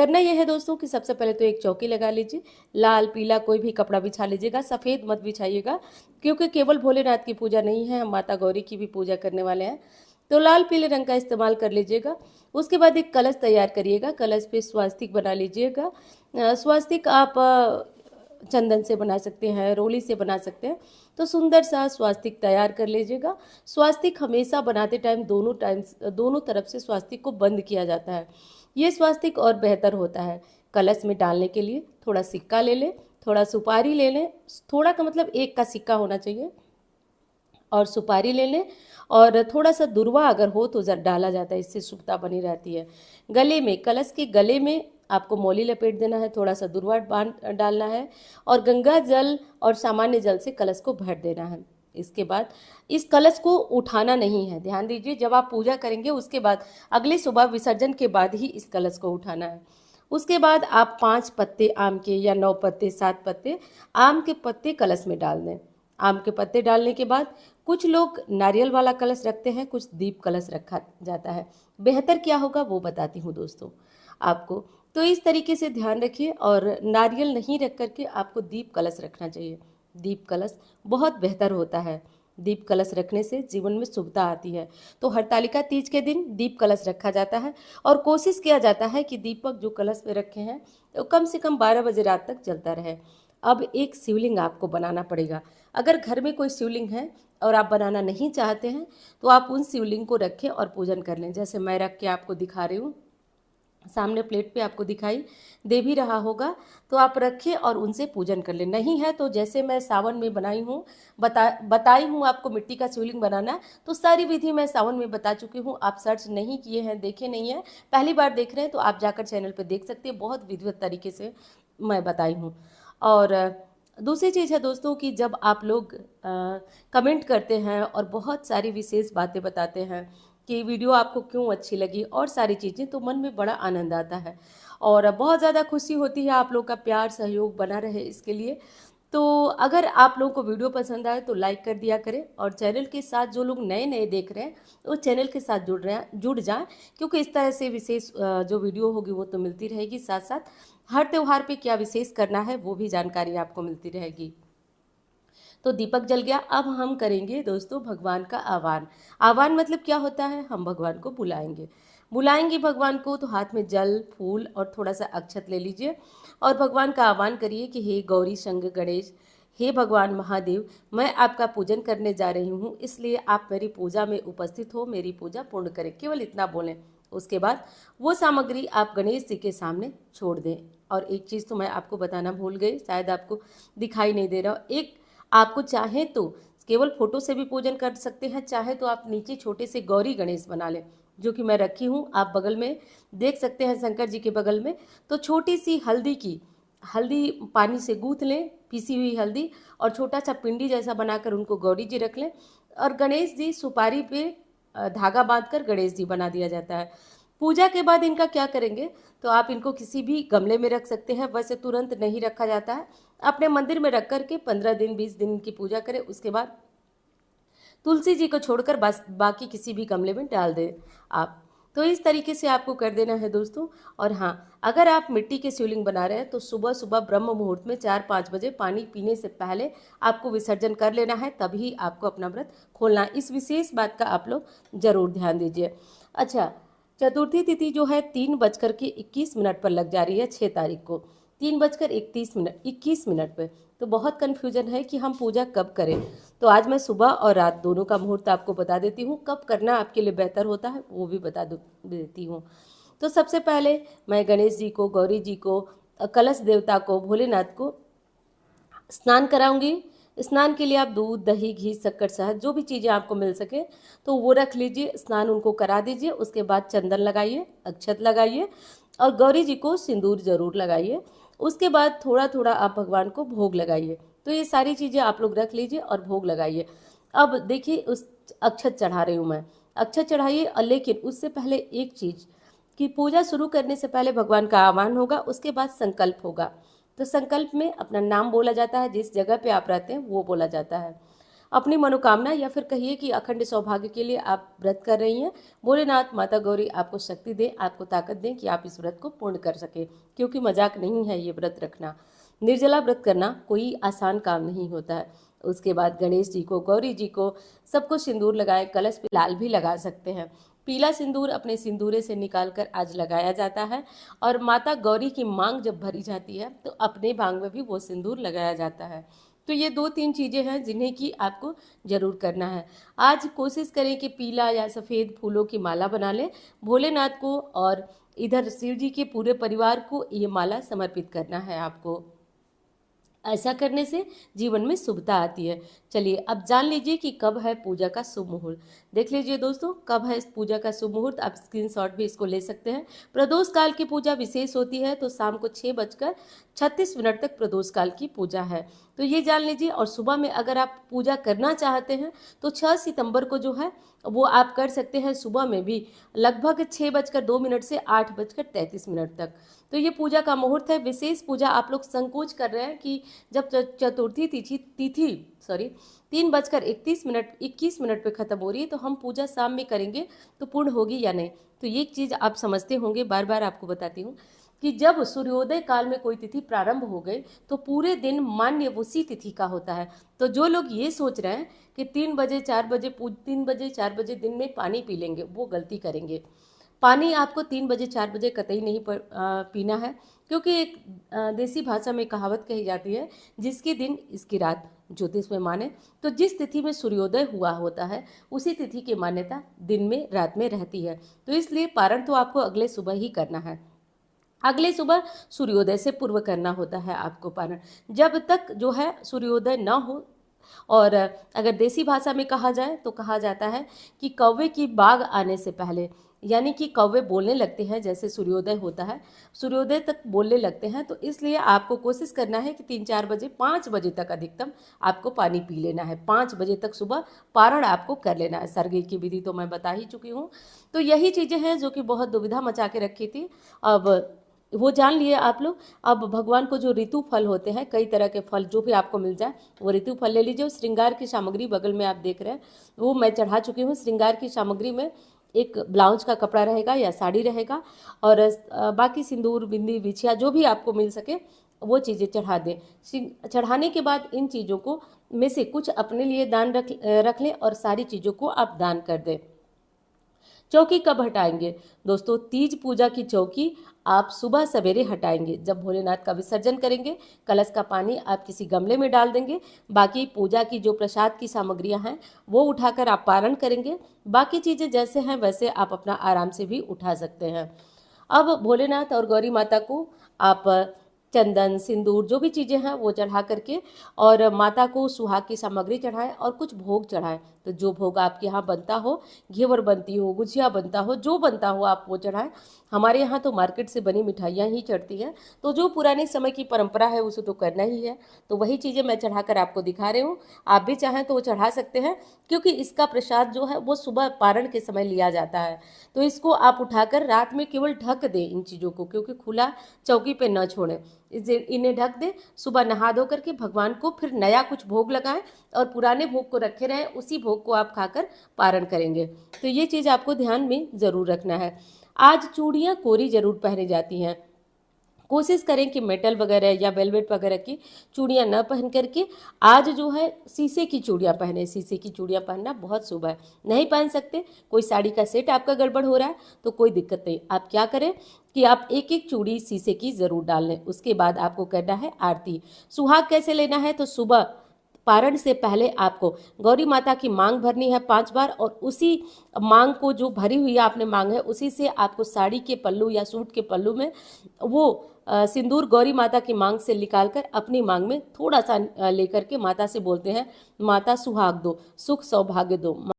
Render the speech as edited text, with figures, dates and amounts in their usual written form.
करना यह है दोस्तों कि सबसे पहले तो एक चौकी लगा लीजिए, लाल पीला कोई भी कपड़ा बिछा लीजिएगा, सफ़ेद मत बिछाइएगा क्योंकि केवल भोलेनाथ की पूजा नहीं है, हम माता गौरी की भी पूजा करने वाले हैं। तो लाल पीले रंग का इस्तेमाल कर लीजिएगा। उसके बाद एक कलश तैयार करिएगा, कलश पे स्वास्तिक बना लीजिएगा। स्वास्तिक आप चंदन से बना सकते हैं, रोली से बना सकते हैं। तो सुंदर सा स्वास्तिक तैयार कर लीजिएगा। स्वास्तिक हमेशा बनाते टाइम दोनों तरफ से स्वास्तिक को बंद किया जाता है, ये स्वास्तिक और बेहतर होता है। कलश में डालने के लिए थोड़ा सिक्का ले लें, थोड़ा सुपारी ले लें, थोड़ा का मतलब एक का सिक्का होना चाहिए, और सुपारी ले लें, और थोड़ा सा दुर्वा अगर हो तो डाला जाता है, इससे शुभता बनी रहती है। गले में, कलश के गले में आपको मौली लपेट देना है, थोड़ा सा दुर्वा बांध डालना है, और गंगा जल और सामान्य जल से कलश को भर देना है। इसके बाद इस कलश को उठाना नहीं है, ध्यान दीजिए, जब आप पूजा करेंगे उसके बाद अगली सुबह विसर्जन के बाद ही इस कलश को उठाना है। उसके बाद आप 5 पत्ते आम के या 9 पत्ते 7 पत्ते आम के पत्ते कलश में डाल दें। आम के पत्ते डालने के बाद कुछ लोग नारियल वाला कलश रखते हैं, कुछ दीप कलश रखा जाता है। बेहतर क्या होगा वो बताती हूँ दोस्तों आपको। तो इस तरीके से ध्यान रखिए, और नारियल नहीं रख करके आपको दीप कलश रखना चाहिए। दीप कलश बहुत बेहतर होता है, दीप कलश रखने से जीवन में शुभता आती है। तो हरतालिका तीज के दिन दीप कलश रखा जाता है, और कोशिश किया जाता है कि दीपक जो कलश में रखे हैं तो कम से कम 12 बजे रात तक जलता रहे। अब एक शिवलिंग आपको बनाना पड़ेगा। अगर घर में कोई शिवलिंग है और आप बनाना नहीं चाहते हैं तो आप उन शिवलिंग को रखें और पूजन कर लें। जैसे मैं रख के आपको दिखा रही हूँ, सामने प्लेट पे आपको दिखाई दे भी रहा होगा, तो आप रखिए और उनसे पूजन कर लें। नहीं है तो जैसे मैं सावन में बनाई हूँ, बताई हूँ आपको मिट्टी का शिवलिंग बनाना, तो सारी विधि मैं सावन में बता चुकी हूँ। आप सर्च नहीं किए हैं, देखे नहीं हैं, पहली बार देख रहे हैं तो आप जाकर चैनल पर देख सकते हैं, बहुत विधिवत तरीके से मैं बताई हूँ। और दूसरी चीज़ है दोस्तों कि जब आप लोग कमेंट करते हैं और बहुत सारी विशेष बातें बताते हैं कि वीडियो आपको क्यों अच्छी लगी और सारी चीज़ें, तो मन में बड़ा आनंद आता है और बहुत ज़्यादा खुशी होती है। आप लोग का प्यार सहयोग बना रहे इसके लिए। तो अगर आप लोगों को वीडियो पसंद आए तो लाइक कर दिया करें, और चैनल के साथ जो लोग नए नए देख रहे हैं वो चैनल के साथ जुड़ जाएं, क्योंकि इस तरह से विशेष जो वीडियो होगी वो तो मिलती रहेगी, साथ साथ हर त्यौहार पे क्या विशेष करना है वो भी जानकारी आपको मिलती रहेगी। तो दीपक जल गया। अब हम करेंगे दोस्तों भगवान का आह्वान। आह्वान मतलब क्या होता है, हम भगवान को बुलाएंगे भगवान को। तो हाथ में जल, फूल और थोड़ा सा अक्षत ले लीजिए और भगवान का आह्वान करिए कि हे गौरी शंकर गणेश, हे भगवान महादेव, मैं आपका पूजन करने जा रही हूँ, इसलिए आप मेरी पूजा में उपस्थित हो, मेरी पूजा पूर्ण करें। केवल इतना बोलें। उसके बाद वो सामग्री आप गणेश जी के सामने छोड़ दें। और एक चीज़ तो मैं आपको बताना भूल गई, शायद आपको दिखाई नहीं दे रहा, एक आपको चाहे तो केवल फोटो से भी पूजन कर सकते हैं, चाहे तो आप नीचे छोटे से गौरी गणेश बना लें, जो कि मैं रखी हूँ, आप बगल में देख सकते हैं शंकर जी के बगल में। तो छोटी सी हल्दी पानी से गूँथ लें, पीसी हुई हल्दी, और छोटा सा पिंडी जैसा बनाकर उनको गौरी जी रख लें। और गणेश जी सुपारी पे धागा बांधकर गणेश जी बना दिया जाता है। पूजा के बाद इनका क्या करेंगे, तो आप इनको किसी भी गमले में रख सकते हैं, वैसे तुरंत नहीं रखा जाता है। अपने मंदिर में रख कर के 15 दिन 20 दिन की पूजा करें, उसके बाद तुलसी जी को छोड़कर बस बाकी किसी भी गमले में डाल दें आप। तो इस तरीके से आपको कर देना है दोस्तों। और हाँ, अगर आप मिट्टी के शिवलिंग बना रहे हैं तो सुबह सुबह ब्रह्म मुहूर्त में 4-5 बजे पानी पीने से पहले आपको विसर्जन कर लेना है, तभी आपको अपना व्रत खोलना है। इस विशेष बात का आप लोग जरूर ध्यान दीजिए। अच्छा, चतुर्थी तिथि जो है 3:21 पर लग जा रही है 6 तारीख को, 3:21 पर। तो बहुत कन्फ्यूजन है कि हम पूजा कब करें, तो आज मैं सुबह और रात दोनों का मुहूर्त आपको बता देती हूँ, कब करना आपके लिए बेहतर होता है वो भी बता देती हूँ। तो सबसे पहले मैं गणेश जी को, गौरी जी को, कलश देवता को, भोलेनाथ को स्नान कराऊंगी। स्नान के लिए आप दूध, दही, घी, शक्कर, शहद, जो भी चीज़ें आपको मिल सके तो वो रख लीजिए, स्नान उनको करा दीजिए। उसके बाद चंदन लगाइए, अक्षत लगाइए, और गौरी जी को सिंदूर जरूर लगाइए। उसके बाद थोड़ा थोड़ा आप भगवान को भोग लगाइए। तो ये सारी चीज़ें आप लोग रख लीजिए और भोग लगाइए। अब देखिए, उस अक्षत चढ़ा रही हूँ मैं, अक्षत चढ़ाइए। और लेकिन उससे पहले एक चीज़ कि पूजा शुरू करने से पहले भगवान का आह्वान होगा, उसके बाद संकल्प होगा। तो संकल्प में अपना नाम बोला जाता है, जिस जगह पे आप रहते हैं वो बोला जाता है। अपनी मनोकामना या फिर कहिए कि अखंड सौभाग्य के लिए आप व्रत कर रही हैं। भोलेनाथ माता गौरी आपको शक्ति दें, आपको ताकत दें कि आप इस व्रत को पूर्ण कर सकें, क्योंकि मजाक नहीं है ये व्रत रखना। निर्जला व्रत करना कोई आसान काम नहीं होता है। उसके बाद गणेश जी को, गौरी जी को, सबको सिंदूर लगाएं, कलश पे लाल भी लगा सकते हैं। पीला सिंदूर अपने सिंदूरे से निकालकर आज लगाया जाता है, और माता गौरी की मांग जब भरी जाती है तो अपने मांग में भी वो सिंदूर लगाया जाता है। तो ये 2-3 चीज़ें हैं जिन्हें कि आपको ज़रूर करना है। आज कोशिश करें कि पीला या सफ़ेद फूलों की माला बना लें भोलेनाथ को, और इधर शिव जी के पूरे परिवार को ये माला समर्पित करना है आपको। ऐसा करने से जीवन में शुभता आती है। चलिए अब जान लीजिए कि कब है पूजा का शुभ मुहूर्त। देख लीजिए दोस्तों, कब है इस पूजा का शुभ मुहूर्त। आप स्क्रीनशॉट भी इसको ले सकते हैं। प्रदोष काल की पूजा विशेष होती है, तो शाम को 6:36 तक प्रदोष काल की पूजा है, तो ये जान लीजिए। और सुबह में अगर आप पूजा करना चाहते हैं तो 6 सितंबर को जो है वो आप कर सकते हैं सुबह में भी, लगभग 6:02 से 8:33 तक। तो ये पूजा का मुहूर्त है। विशेष पूजा आप लोग संकोच कर रहे हैं कि जब चतुर्थी तिथि 3:21 पे ख़त्म हो रही है, तो हम पूजा शाम में करेंगे तो पूर्ण होगी या नहीं। तो ये चीज़ आप समझते होंगे, बार बार आपको बताती हूँ कि जब सूर्योदय काल में कोई तिथि प्रारंभ हो गई तो पूरे दिन मान्य उसी तिथि का होता है। तो जो लोग ये सोच रहे हैं कि 3 बजे 4 बजे दिन में पानी पी लेंगे, वो गलती करेंगे। पानी आपको 3 बजे 4 बजे कतई नहीं पीना है, क्योंकि एक देसी भाषा में कहावत कही जाती है, जिसकी दिन इसकी रात। ज्योतिष में माने तो जिस तिथि में सूर्योदय हुआ होता है उसी तिथि की मान्यता दिन में रात में रहती है। तो इसलिए पारण तो आपको अगले सुबह ही करना है, अगले सुबह सूर्योदय से पूर्व करना होता है आपको पारण, जब तक जो है सूर्योदय न हो। और अगर देसी भाषा में कहा जाए तो कहा जाता है कि कौवे की बाग आने से पहले, यानी कि कौवे बोलने लगते हैं जैसे सूर्योदय होता है, सूर्योदय तक बोलने लगते हैं। तो इसलिए आपको कोशिश करना है कि 3-4 बजे 5 बजे तक अधिकतम आपको पानी पी लेना है। 5 बजे तक सुबह पारण आपको कर लेना है। सरगी की विधि तो मैं बता ही चुकी हूँ। तो यही चीज़ें हैं जो कि बहुत दुविधा मचा के रखी थी, अब वो जान लिए आप लोग। अब भगवान को जो ऋतु फल होते हैं, कई तरह के फल जो भी आपको मिल जाए वो ऋतु फल ले लीजिए। श्रृंगार की सामग्री बगल में आप देख रहे हैं वो मैं चढ़ा चुकी हूँ। श्रृंगार की सामग्री में एक ब्लाउज का कपड़ा रहेगा या साड़ी रहेगा, और बाकी सिंदूर, बिंदी, बिछिया जो भी आपको मिल सके वो चीज़ें चढ़ा दें। चढ़ाने के बाद इन चीज़ों को में से कुछ अपने लिए दान रख लें, और सारी चीज़ों को आप दान कर दें। चौकी कब हटाएंगे दोस्तों? तीज पूजा की चौकी आप सुबह सवेरे हटाएंगे, जब भोलेनाथ का विसर्जन करेंगे। कलश का पानी आप किसी गमले में डाल देंगे। बाकी पूजा की जो प्रसाद की सामग्रियां हैं वो उठाकर आप पारण करेंगे। बाकी चीज़ें जैसे हैं वैसे आप अपना आराम से भी उठा सकते हैं। अब भोलेनाथ और गौरी माता को आप चंदन, सिंदूर जो भी चीज़ें हैं वो चढ़ा करके, और माता को सुहाग की सामग्री चढ़ाएं और कुछ भोग चढ़ाएं। तो जो भोग आपके यहाँ बनता हो, घेवर बनती हो, गुजिया बनता हो, जो बनता हो आप वो चढ़ाएं। हमारे यहाँ तो मार्केट से बनी मिठाइयाँ ही चढ़ती हैं, तो जो पुराने समय की परंपरा है उसे तो करना ही है। तो वही चीज़ें मैं चढ़ाकर आपको दिखा रही हूँ। आप भी चाहें तो वो चढ़ा सकते हैं, क्योंकि इसका प्रसाद जो है वो सुबह पारण के समय लिया जाता है। तो इसको आप उठाकर रात में केवल ढक दें इन चीज़ों को, क्योंकि खुला चौकी पे न छोड़ें। इन्हें ढक दें, सुबह नहा धो करके भगवान को फिर नया कुछ भोग लगाएं, और पुराने भोग को रखे रहें, उसी भोग को आप खाकर पारण करेंगे। तो ये चीज़ आपको ध्यान में ज़रूर रखना है। आज चूड़ियाँ कोरी जरूर पहनी जाती हैं। कोशिश करें कि मेटल वगैरह या वेलवेट वगैरह की चूड़ियाँ न पहन करके आज जो है शीशे की चूड़ियाँ पहने। शीशे की चूड़ियाँ पहनना बहुत शुभ है। नहीं पहन सकते, कोई साड़ी का सेट आपका गड़बड़ हो रहा है तो कोई दिक्कत नहीं। आप क्या करें कि आप एक एक चूड़ी शीशे की ज़रूर डाल लें। उसके बाद आपको करना है आरती। सुहाग कैसे लेना है? तो सुबह पारण से पहले आपको गौरी माता की मांग भरनी है 5 बार, और उसी मांग को जो भरी हुई आपने मांग है उसी से आपको साड़ी के पल्लू या सूट के पल्लू में वो सिंदूर गौरी माता की मांग से निकालकर अपनी मांग में थोड़ा सा लेकर के माता से बोलते हैं, माता सुहाग दो, सुख सौभाग्य दो।